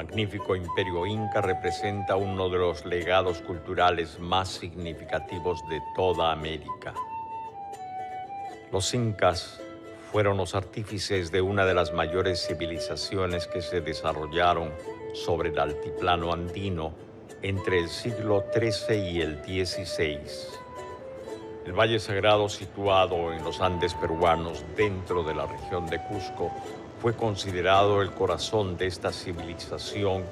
magnífico imperio inca representa uno de los legados culturales más significativos de toda América. Los incas fueron los artífices de una de las mayores civilizaciones que se desarrollaron sobre el altiplano andino entre el siglo XIII y el XVI. El Valle Sagrado, situado en los Andes peruanos dentro de la región de Cusco, fue considerado el corazón de esta civilización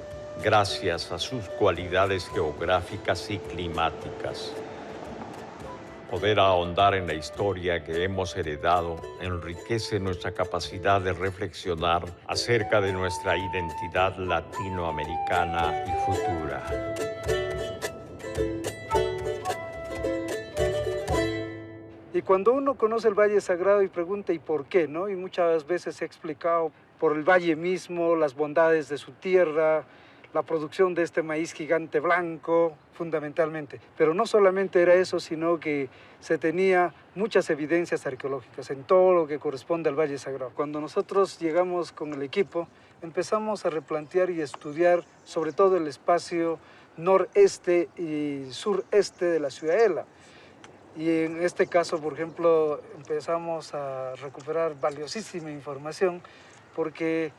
gracias a sus cualidades geográficas y climáticas. Poder ahondar en la historia que hemos heredado enriquece nuestra capacidad de reflexionar acerca de nuestra identidad latinoamericana y futura. Y cuando uno conoce el Valle Sagrado y pregunta ¿y por qué?, ¿no? Y muchas veces se ha explicado por el valle mismo, las bondades de su tierra, la producción de este maíz gigante blanco, fundamentalmente. Pero no solamente era eso, sino que se tenía muchas evidencias arqueológicas en todo lo que corresponde al Valle Sagrado. Cuando nosotros llegamos con el equipo, empezamos a replantear y estudiar sobre todo el espacio noreste y sureste de la ciudadela. Y en este caso, por ejemplo, empezamos a recuperar valiosísima información porque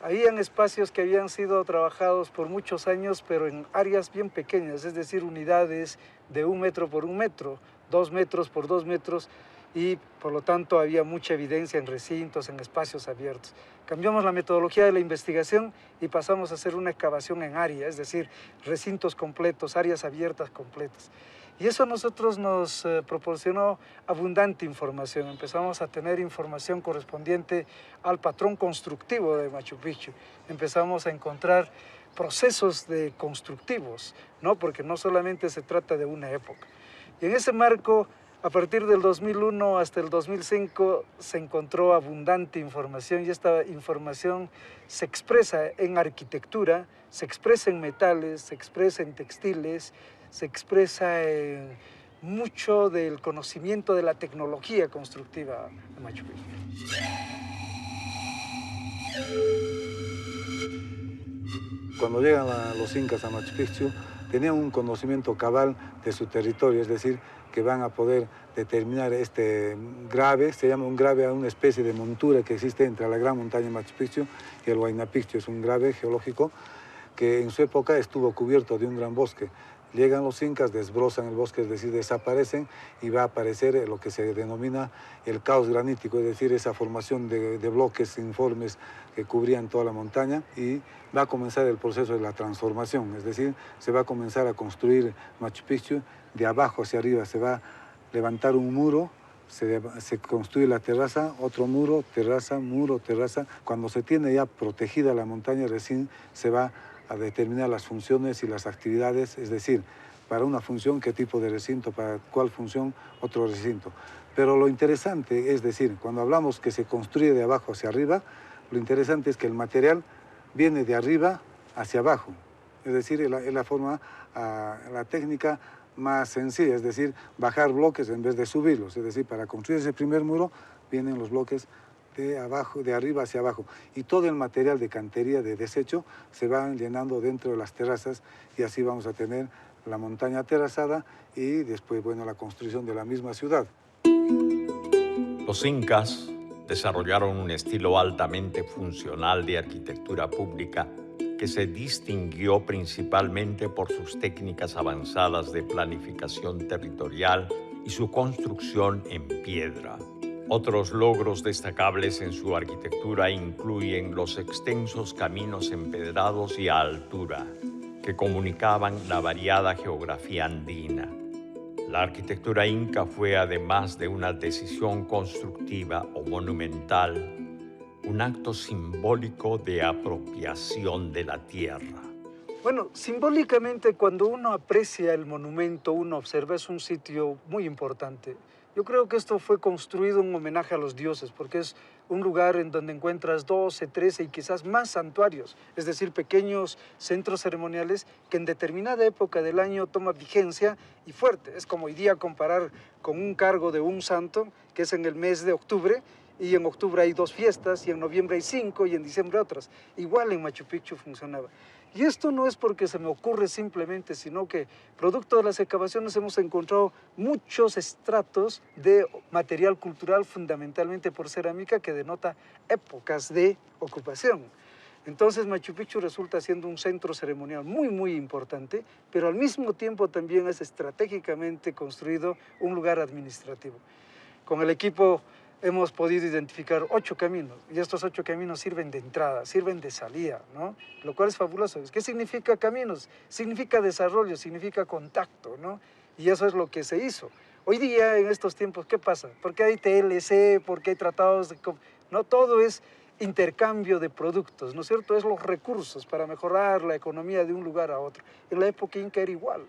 habían espacios que habían sido trabajados por muchos años, pero en áreas bien pequeñas, es decir, unidades de 1 metro por 1 metro, 2 metros por 2 metros, y por lo tanto había mucha evidencia en recintos, en espacios abiertos. Cambiamos la metodología de la investigación y pasamos a hacer una excavación en área, es decir, recintos completos, áreas abiertas completas. Y eso a nosotros nos proporcionó abundante información. Empezamos a tener información correspondiente al patrón constructivo de Machu Picchu. Empezamos a encontrar procesos constructivos, ¿no? Porque no solamente se trata de una época. Y en ese marco, a partir del 2001 hasta el 2005, se encontró abundante información y esta información se expresa en arquitectura, se expresa en metales, se expresa en textiles, se expresa en mucho del conocimiento de la tecnología constructiva de Machu Picchu. Cuando llegan los incas a Machu Picchu, tenían un conocimiento cabal de su territorio, es decir, que van a poder determinar este grave, se llama un grave a una especie de montura que existe entre la gran montaña Machu Picchu y el Huayna Picchu, es un grave geológico que en su época estuvo cubierto de un gran bosque. Llegan los incas, desbrozan el bosque, es decir, desaparecen y va a aparecer lo que se denomina el caos granítico, es decir, esa formación de bloques informes que cubrían toda la montaña y va a comenzar el proceso de la transformación, es decir, se va a comenzar a construir Machu Picchu de abajo hacia arriba, se va a levantar un muro, se construye la terraza, otro muro, terraza, muro, terraza. Cuando se tiene ya protegida la montaña, recién se va a determinar las funciones y las actividades, es decir, para una función qué tipo de recinto, para cuál función otro recinto. Pero lo interesante es decir, cuando hablamos que se construye de abajo hacia arriba, lo interesante es que el material viene de arriba hacia abajo, es decir, es la forma, la técnica más sencilla, es decir, bajar bloques en vez de subirlos, es decir, para construir ese primer muro vienen los bloques de abajo, de arriba hacia abajo, y todo el material de cantería, de desecho, se va llenando dentro de las terrazas y así vamos a tener la montaña terrazada y después, bueno, la construcción de la misma ciudad. Los incas desarrollaron un estilo altamente funcional de arquitectura pública que se distinguió principalmente por sus técnicas avanzadas de planificación territorial y su construcción en piedra. Otros logros destacables en su arquitectura incluyen los extensos caminos empedrados y a altura, que comunicaban la variada geografía andina. La arquitectura inca fue, además de una decisión constructiva o monumental, un acto simbólico de apropiación de la tierra. Bueno, simbólicamente cuando uno aprecia el monumento, uno observa, es un sitio muy importante. Yo creo que esto fue construido en homenaje a los dioses, porque es un lugar en donde encuentras 12, 13 y quizás más santuarios, es decir, pequeños centros ceremoniales que en determinada época del año toma vigencia y fuerte. Es como hoy día comparar con un cargo de un santo, que es en el mes de octubre, y en octubre hay 2 fiestas, y en noviembre hay 5, y en diciembre otras. Igual en Machu Picchu funcionaba. Y esto no es porque se me ocurre simplemente, sino que producto de las excavaciones hemos encontrado muchos estratos de material cultural, fundamentalmente por cerámica, que denota épocas de ocupación. Entonces Machu Picchu resulta siendo un centro ceremonial muy importante, pero al mismo tiempo también es estratégicamente construido un lugar administrativo. Con el equipo hemos podido identificar 8 caminos, y estos 8 caminos sirven de entrada, sirven de salida, ¿no? Lo cual es fabuloso. ¿Qué significa caminos? Significa desarrollo, significa contacto, ¿no? Y eso es lo que se hizo. Hoy día, en estos tiempos, ¿qué pasa? ¿Por qué hay TLC? ¿Por qué hay tratados de... No, todo es intercambio de productos, ¿no es cierto? Es los recursos para mejorar la economía de un lugar a otro. En la época inca era igual.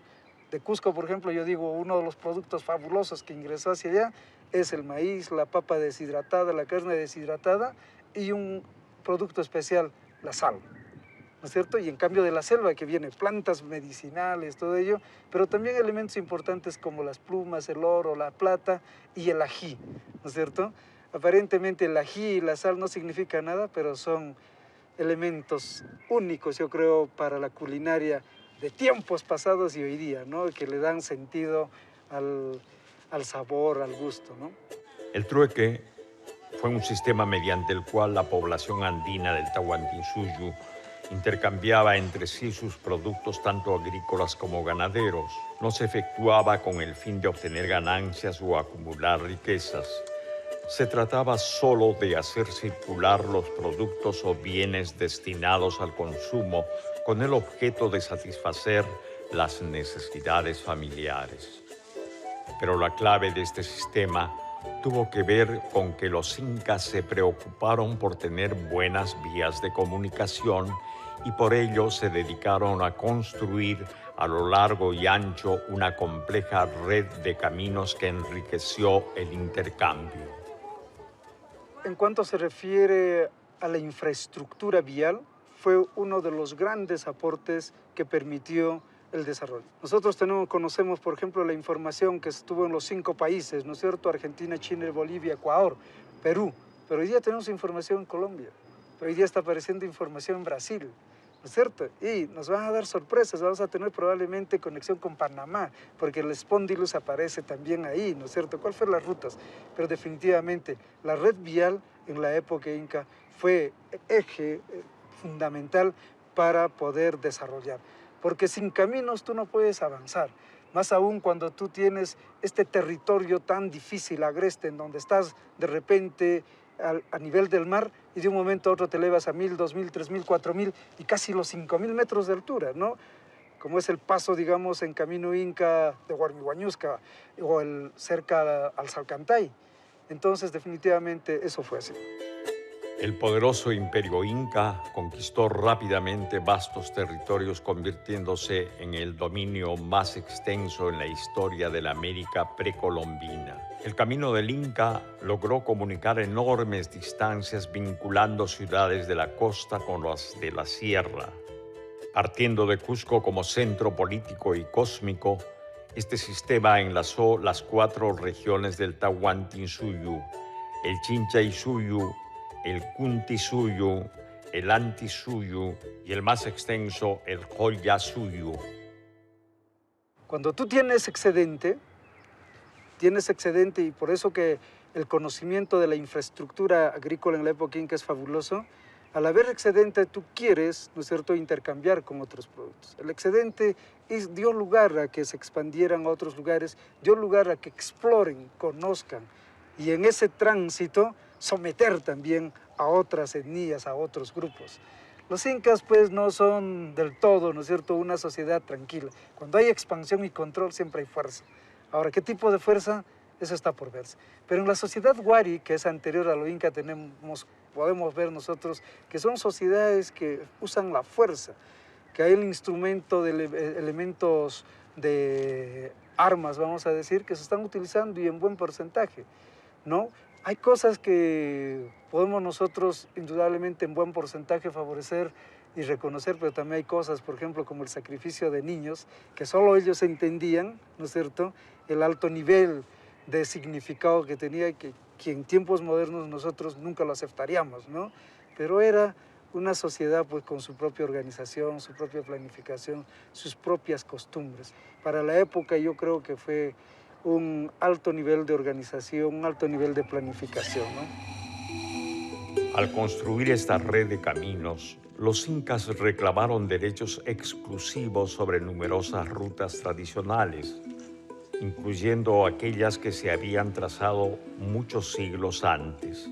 De Cusco, por ejemplo, yo digo, uno de los productos fabulosos que ingresó hacia allá es el maíz, la papa deshidratada, la carne deshidratada y un producto especial, la sal, ¿no es cierto? Y en cambio de la selva que viene plantas medicinales, todo ello, pero también elementos importantes como las plumas, el oro, la plata y el ají, ¿no es cierto? Aparentemente el ají y la sal no significan nada, pero son elementos únicos, yo creo, para la culinaria de tiempos pasados y hoy día, ¿no? Que le dan sentido al sabor, al gusto, ¿no? El trueque fue un sistema mediante el cual la población andina del Tahuantinsuyo intercambiaba entre sí sus productos tanto agrícolas como ganaderos. No se efectuaba con el fin de obtener ganancias o acumular riquezas. Se trataba solo de hacer circular los productos o bienes destinados al consumo con el objeto de satisfacer las necesidades familiares. Pero la clave de este sistema tuvo que ver con que los incas se preocuparon por tener buenas vías de comunicación y por ello se dedicaron a construir a lo largo y ancho una compleja red de caminos que enriqueció el intercambio. En cuanto se refiere a la infraestructura vial, fue uno de los grandes aportes que permitió el desarrollo. Nosotros conocemos, por ejemplo, la información que estuvo en los 5 países, ¿no es cierto? Argentina, Chile, Bolivia, Ecuador, Perú. Pero hoy día tenemos información en Colombia. Pero hoy día está apareciendo información en Brasil, ¿no es cierto? Y nos van a dar sorpresas. Vamos a tener probablemente conexión con Panamá, porque el Spondylus aparece también ahí, ¿no es cierto? ¿Cuáles fueron las rutas? Pero definitivamente la red vial en la época inca fue eje fundamental para poder desarrollar. Porque sin caminos tú no puedes avanzar. Más aún cuando tú tienes este territorio tan difícil, agreste, en donde estás de repente a nivel del mar y de un momento a otro te elevas a 1000, 2000, 3000, 4000 y casi los 5000 metros de altura, ¿no? Como es el paso, digamos, en camino inca de Huarmihuañusca o cerca al Salcantay. Entonces, definitivamente, eso fue así. El poderoso imperio inca conquistó rápidamente vastos territorios, convirtiéndose en el dominio más extenso en la historia de la América precolombina. El camino del Inca logró comunicar enormes distancias vinculando ciudades de la costa con las de la sierra. Partiendo de Cusco como centro político y cósmico, este sistema enlazó las 4 regiones del Tahuantinsuyo, el Chinchaysuyo, el Kuntisuyo, el Antisuyo y el más extenso, el Joyasuyo. Cuando tú tienes excedente y por eso que el conocimiento de la infraestructura agrícola en la época inca es fabuloso, al haber excedente tú quieres, ¿no es cierto?, intercambiar con otros productos. El excedente dio lugar a que se expandieran a otros lugares, dio lugar a que exploren, conozcan y en ese tránsito someter también a otras etnias, a otros grupos. Los incas pues no son del todo, ¿no es cierto?, una sociedad tranquila. Cuando hay expansión y control siempre hay fuerza. Ahora, ¿qué tipo de fuerza? Eso está por verse. Pero en la sociedad Wari, que es anterior a lo inca, podemos ver nosotros que son sociedades que usan la fuerza, que hay el instrumento de elementos de armas, vamos a decir, que se están utilizando y en buen porcentaje, ¿no? Hay cosas que podemos nosotros indudablemente en buen porcentaje favorecer y reconocer, pero también hay cosas, por ejemplo, como el sacrificio de niños, que solo ellos entendían, ¿no es cierto?, el alto nivel de significado que tenía y que en tiempos modernos nosotros nunca lo aceptaríamos, ¿no? Pero era una sociedad pues con su propia organización, su propia planificación, sus propias costumbres. Para la época yo creo que fue un alto nivel de organización, un alto nivel de planificación, ¿no? Al construir esta red de caminos, los incas reclamaron derechos exclusivos sobre numerosas rutas tradicionales, incluyendo aquellas que se habían trazado muchos siglos antes.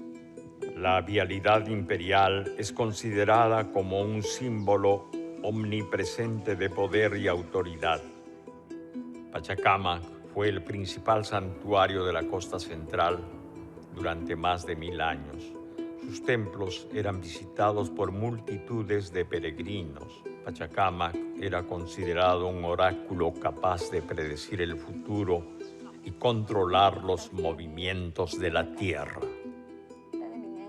La vialidad imperial es considerada como un símbolo omnipresente de poder y autoridad. Pachacamac fue el principal santuario de la costa central durante más de 1000 años. Sus templos eran visitados por multitudes de peregrinos. Pachacamac era considerado un oráculo capaz de predecir el futuro y controlar los movimientos de la tierra.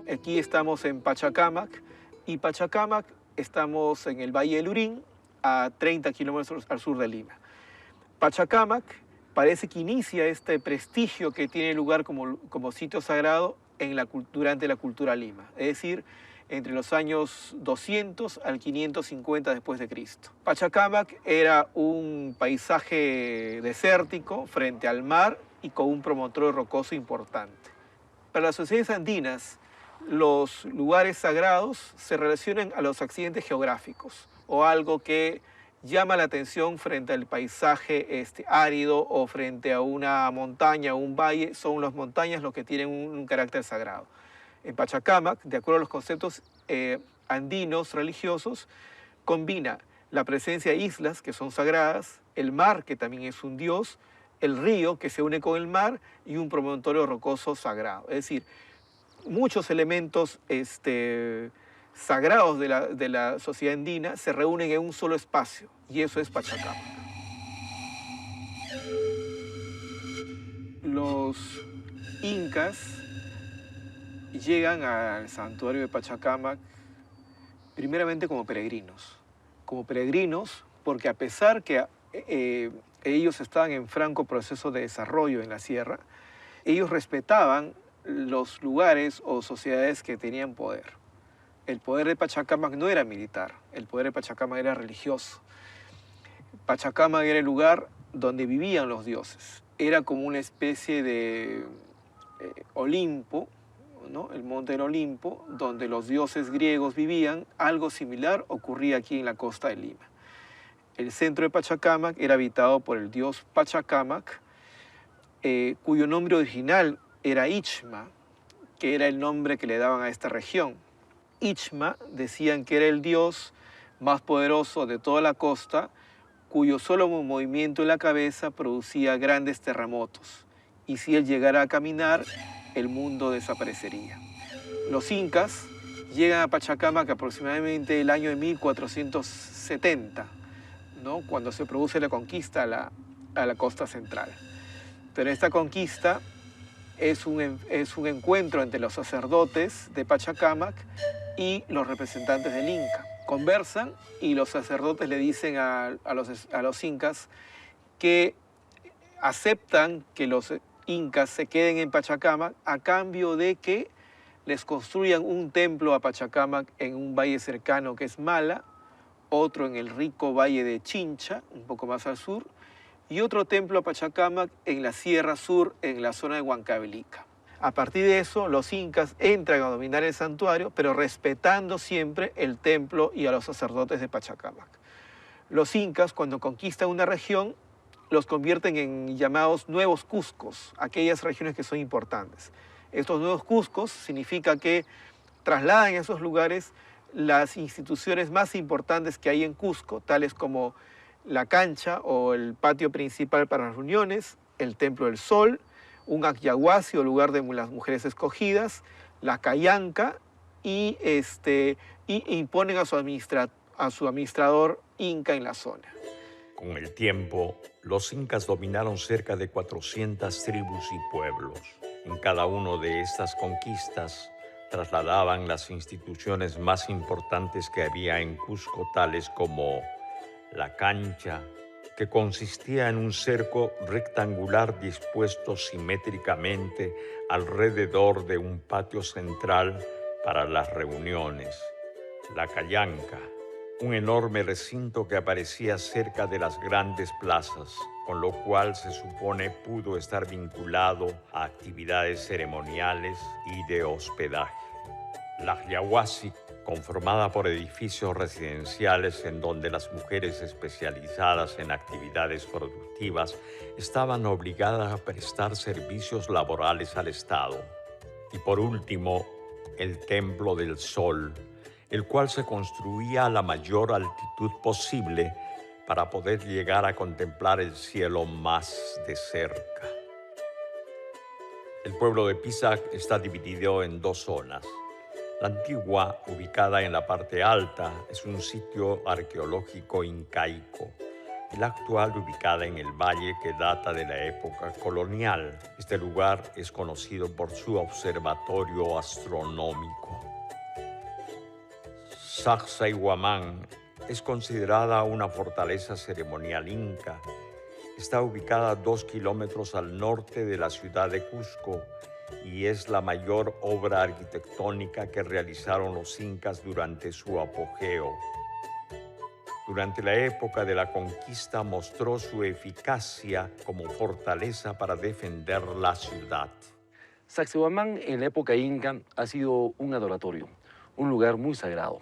Aquí estamos en Pachacamac y Pachacamac estamos en el Valle del Urín, a 30 kilómetros al sur de Lima. Pachacamac parece que inicia este prestigio que tiene lugar como sitio sagrado durante la cultura Lima, es decir, entre los años 200 al 550 después de Cristo. Pachacamac era un paisaje desértico frente al mar y con un promontorio rocoso importante. Para las sociedades andinas, los lugares sagrados se relacionan a los accidentes geográficos o algo que llama la atención frente al paisaje árido o frente a una montaña o un valle. Son las montañas los que tienen un carácter sagrado. En Pachacamac, de acuerdo a los conceptos andinos religiosos, combina la presencia de islas que son sagradas, el mar que también es un dios, el río que se une con el mar y un promontorio rocoso sagrado. Es decir, muchos elementos sagrados de la sociedad andina se reúnen en un solo espacio, y eso es Pachacamac. Los incas llegan al santuario de Pachacamac primeramente como peregrinos. Como peregrinos porque a pesar que ellos estaban en franco proceso de desarrollo en la sierra, ellos respetaban los lugares o sociedades que tenían poder. El poder de Pachacamac no era militar, el poder de Pachacamac era religioso. Pachacamac era el lugar donde vivían los dioses. Era como una especie de Olimpo, ¿no? El monte del Olimpo, donde los dioses griegos vivían. Algo similar ocurría aquí en la costa de Lima. El centro de Pachacamac era habitado por el dios Pachacamac, cuyo nombre original era Ichma, que era el nombre que le daban a esta región. Ichma decían que era el dios más poderoso de toda la costa, cuyo solo movimiento en la cabeza producía grandes terremotos, y si él llegara a caminar, el mundo desaparecería. Los incas llegan a Pachacamac aproximadamente el año de 1470, ¿no? Cuando se produce la conquista a la costa central. Pero esta conquista es un encuentro entre los sacerdotes de Pachacamac y los representantes del Inca. Conversan y los sacerdotes le dicen a los incas que aceptan que los incas se queden en Pachacamac a cambio de que les construyan un templo a Pachacamac en un valle cercano que es Mala, otro en el rico valle de Chincha, un poco más al sur, y otro templo a Pachacamac en la Sierra Sur, en la zona de Huancavelica. A partir de eso, los incas entran a dominar el santuario, pero respetando siempre el templo y a los sacerdotes de Pachacamac. Los incas, cuando conquistan una región, los convierten en llamados nuevos Cuscos, aquellas regiones que son importantes. Estos nuevos Cuscos significa que trasladan a esos lugares las instituciones más importantes que hay en Cusco, tales como la cancha o el patio principal para las reuniones, el Templo del Sol, un Acyahuasi o lugar de las mujeres escogidas, la Cayanca, y imponen a su administrador inca en la zona. Con el tiempo, los incas dominaron cerca de 400 tribus y pueblos. En cada una de estas conquistas trasladaban las instituciones más importantes que había en Cusco, tales como la cancha, que consistía en un cerco rectangular dispuesto simétricamente alrededor de un patio central para las reuniones, la Callanca, un enorme recinto que aparecía cerca de las grandes plazas, con lo cual se supone pudo estar vinculado a actividades ceremoniales y de hospedaje. La Yahuasi, conformada por edificios residenciales en donde las mujeres especializadas en actividades productivas estaban obligadas a prestar servicios laborales al Estado. Y por último, el Templo del Sol, el cual se construía a la mayor altitud posible para poder llegar a contemplar el cielo más de cerca. El pueblo de Pisac está dividido en dos zonas. La antigua, ubicada en la parte alta, es un sitio arqueológico incaico. Y la actual, ubicada en el valle, que data de la época colonial. Este lugar es conocido por su observatorio astronómico. Sacsayhuamán es considerada una fortaleza ceremonial inca. Está ubicada a 2 kilómetros al norte de la ciudad de Cusco y es la mayor obra arquitectónica que realizaron los incas durante su apogeo. Durante la época de la conquista mostró su eficacia como fortaleza para defender la ciudad. Sacsayhuamán en la época inca ha sido un adoratorio, un lugar muy sagrado.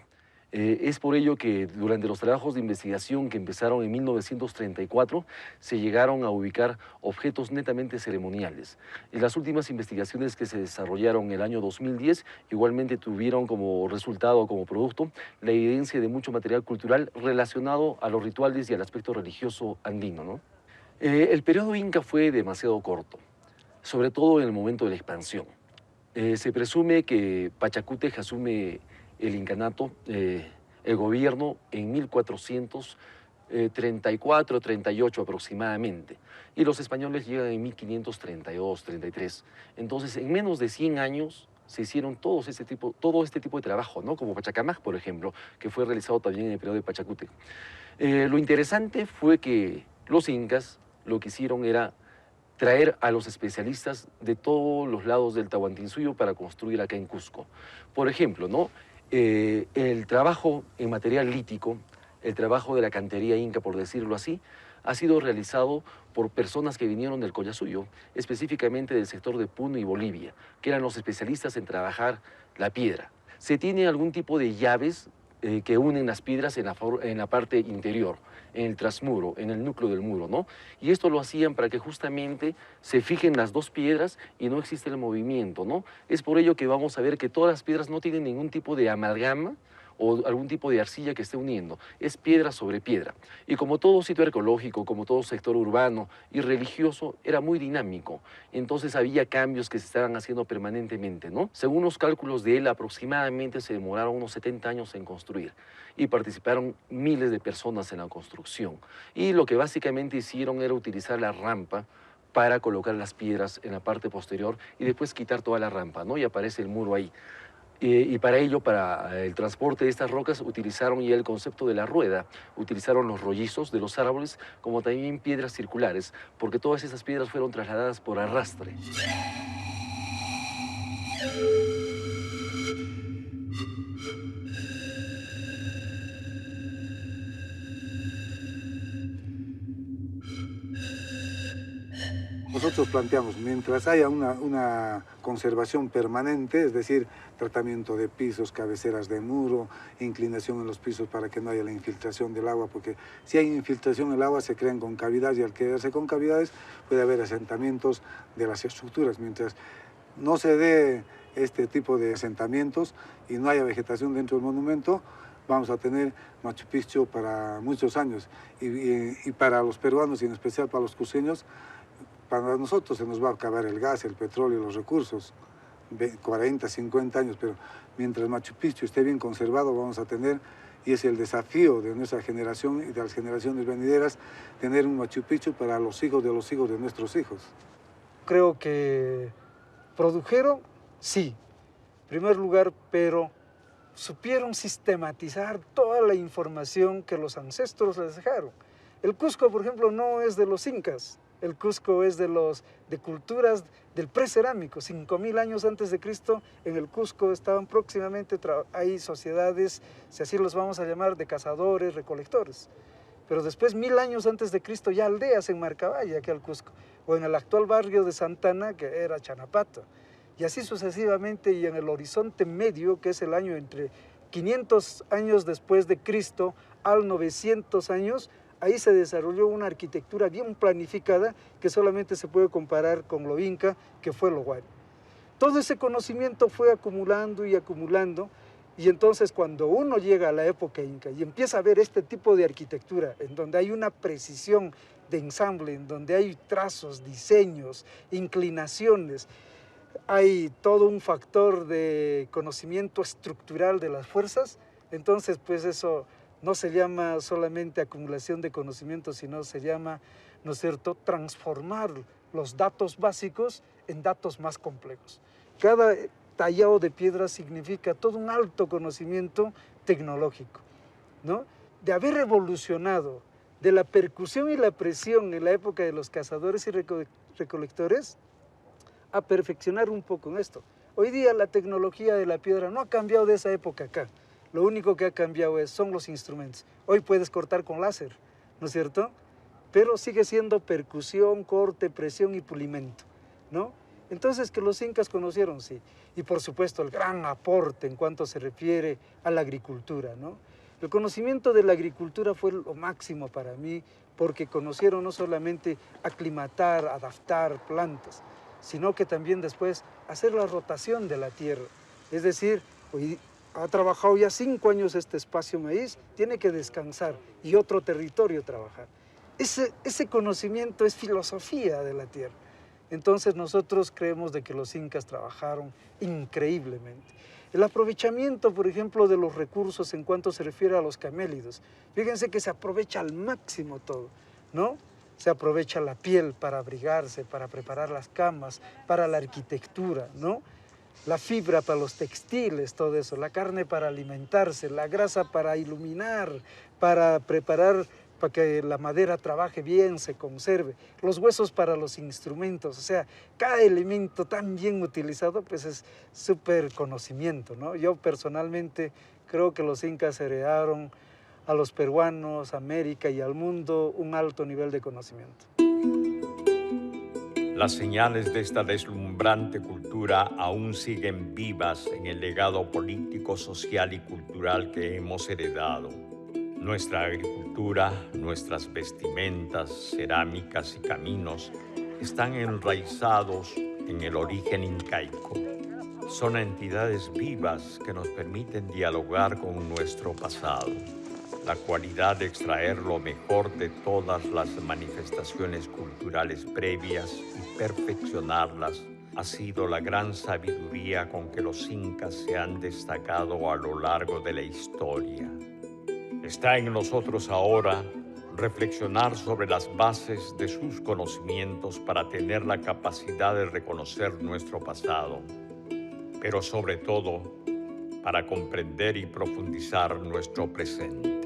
Es por ello que durante los trabajos de investigación que empezaron en 1934 se llegaron a ubicar objetos netamente ceremoniales. En las últimas investigaciones que se desarrollaron en el año 2010 igualmente tuvieron como resultado, como producto, la evidencia de mucho material cultural relacionado a los rituales y al aspecto religioso andino, ¿no? El periodo inca fue demasiado corto, sobre todo en el momento de la expansión. Se presume que Pachacútec asume el incanato, el gobierno en 1434-38 aproximadamente, y los españoles llegan en 1532-33. Entonces, en menos de 100 años se hicieron todo este tipo de trabajo, ¿no? Como Pachacamac, por ejemplo, que fue realizado también en el periodo de Pachacútec. Lo interesante fue que los incas lo que hicieron era traer a los especialistas de todos los lados del Tahuantinsuyo para construir acá en Cusco. Por ejemplo, ¿no? El trabajo en material lítico, el trabajo de la cantería inca, por decirlo así, ha sido realizado por personas que vinieron del Collasuyo, específicamente del sector de Puno y Bolivia, que eran los especialistas en trabajar la piedra. Se tiene algún tipo de llaves que unen las piedras en la parte interior, en el trasmuro, en el núcleo del muro, ¿no? Y esto lo hacían para que justamente se fijen las dos piedras y no existe el movimiento, ¿no? Es por ello que vamos a ver que todas las piedras no tienen ningún tipo de amalgama o algún tipo de arcilla que esté uniendo, es piedra sobre piedra. Y como todo sitio arqueológico, como todo sector urbano y religioso, era muy dinámico, entonces había cambios que se estaban haciendo permanentemente, ¿no? Según los cálculos de él, aproximadamente se demoraron unos 70 años en construir y participaron miles de personas en la construcción. Y lo que básicamente hicieron era utilizar la rampa para colocar las piedras en la parte posterior y después quitar toda la rampa, ¿no? Y aparece el muro ahí. Y para ello, para el transporte de estas rocas, utilizaron ya el concepto de la rueda, utilizaron los rollizos de los árboles, como también piedras circulares, porque todas esas piedras fueron trasladadas por arrastre. Nosotros planteamos, mientras haya una conservación permanente, es decir, tratamiento de pisos, cabeceras de muro, inclinación en los pisos para que no haya la infiltración del agua, porque si hay infiltración en el agua se crean concavidades y al crearse concavidades puede haber asentamientos de las estructuras. Mientras no se dé este tipo de asentamientos y no haya vegetación dentro del monumento, vamos a tener Machu Picchu para muchos años y para los peruanos y en especial para los cusqueños, para nosotros se nos va a acabar el gas, el petróleo, los recursos, 40, 50 años, pero mientras Machu Picchu esté bien conservado vamos a tener, y es el desafío de nuestra generación y de las generaciones venideras, tener un Machu Picchu para los hijos de nuestros hijos. Creo que produjeron, sí, en primer lugar, pero supieron sistematizar toda la información que los ancestros les dejaron. El Cusco, por ejemplo, no es de los incas. El Cusco es de culturas del precerámico. 5000 años antes de Cristo, en el Cusco estaban próximamente, hay sociedades, si así los vamos a llamar, de cazadores, recolectores. Pero después, 1000 años antes de Cristo, ya aldeas en Marcavalla, aquí al Cusco, o en el actual barrio de Santana, que era Chanapato. Y así sucesivamente, y en el horizonte medio, que es el año entre 500 años después de Cristo al 900 años, ahí se desarrolló una arquitectura bien planificada que solamente se puede comparar con lo inca, que fue lo Huari. Todo ese conocimiento fue acumulando y acumulando, y entonces cuando uno llega a la época inca y empieza a ver este tipo de arquitectura, en donde hay una precisión de ensamble, en donde hay trazos, diseños, inclinaciones, hay todo un factor de conocimiento estructural de las fuerzas, entonces pues eso no se llama solamente acumulación de conocimiento, sino se llama, ¿no es cierto?, transformar los datos básicos en datos más complejos. Cada tallado de piedra significa todo un alto conocimiento tecnológico, ¿no? De haber evolucionado de la percusión y la presión en la época de los cazadores y recolectores a perfeccionar un poco en esto. Hoy día la tecnología de la piedra no ha cambiado de esa época acá. Lo único que ha cambiado son los instrumentos. Hoy puedes cortar con láser, ¿no es cierto? Pero sigue siendo percusión, corte, presión y pulimento, ¿no? Entonces, que los incas conocieron, sí. Y por supuesto, el gran aporte en cuanto se refiere a la agricultura, ¿no? El conocimiento de la agricultura fue lo máximo para mí, porque conocieron no solamente aclimatar, adaptar plantas, sino que también después hacer la rotación de la tierra. Es decir, hoy ha trabajado ya 5 años este espacio maíz, tiene que descansar y otro territorio trabajar. Ese conocimiento es filosofía de la tierra. Entonces nosotros creemos de que los incas trabajaron increíblemente. El aprovechamiento, por ejemplo, de los recursos en cuanto se refiere a los camélidos. Fíjense que se aprovecha al máximo todo, ¿no? Se aprovecha la piel para abrigarse, para preparar las camas, para la arquitectura, ¿no? La fibra para los textiles, todo eso, la carne para alimentarse, la grasa para iluminar, para preparar, para que la madera trabaje bien, se conserve, los huesos para los instrumentos, o sea, cada elemento tan bien utilizado, pues es súper conocimiento, ¿no? Yo personalmente creo que los incas heredaron a los peruanos, a América y al mundo un alto nivel de conocimiento. Las señales de esta deslumbrante cultura aún siguen vivas en el legado político, social y cultural que hemos heredado. Nuestra agricultura, nuestras vestimentas, cerámicas y caminos están enraizados en el origen incaico. Son entidades vivas que nos permiten dialogar con nuestro pasado. La cualidad de extraer lo mejor de todas las manifestaciones culturales previas y perfeccionarlas ha sido la gran sabiduría con que los incas se han destacado a lo largo de la historia. Está en nosotros ahora reflexionar sobre las bases de sus conocimientos para tener la capacidad de reconocer nuestro pasado, pero sobre todo para comprender y profundizar nuestro presente.